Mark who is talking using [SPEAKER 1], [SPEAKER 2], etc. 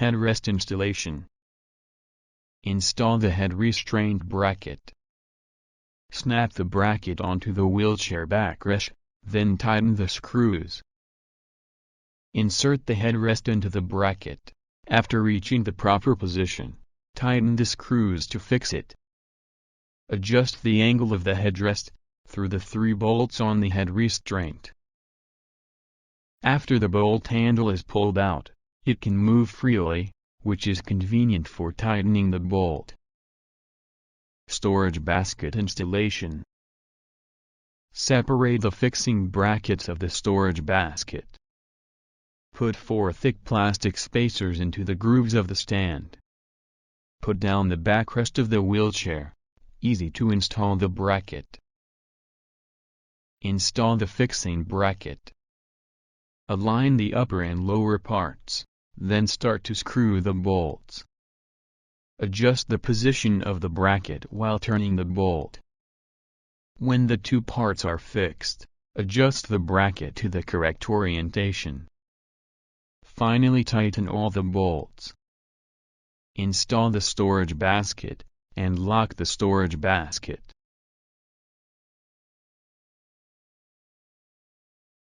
[SPEAKER 1] Headrest installation. Install the head restraint bracket. Snap the bracket onto the wheelchair backrest, then tighten the screws. Insert the headrest into the bracket. After reaching the proper position, tighten the screws to fix it. Adjust the angle of the headrest through the 3 bolts on the head restraint. After the bolt handle is pulled out, it can move freely, which is convenient for tightening the bolt. Storage basket installation. Separate the fixing brackets of the storage basket. Put 4 thick plastic spacers into the grooves of the stand. Put down the backrest of the wheelchair. Easy to install the bracket. Install the fixing bracket. Align the upper and lower parts, then start to screw the bolts. Adjust the position of the bracket while turning the bolt. When the 2 parts are fixed, adjust the bracket to the correct orientation. Finally, tighten all the bolts. Install the storage basket, and lock the storage basket.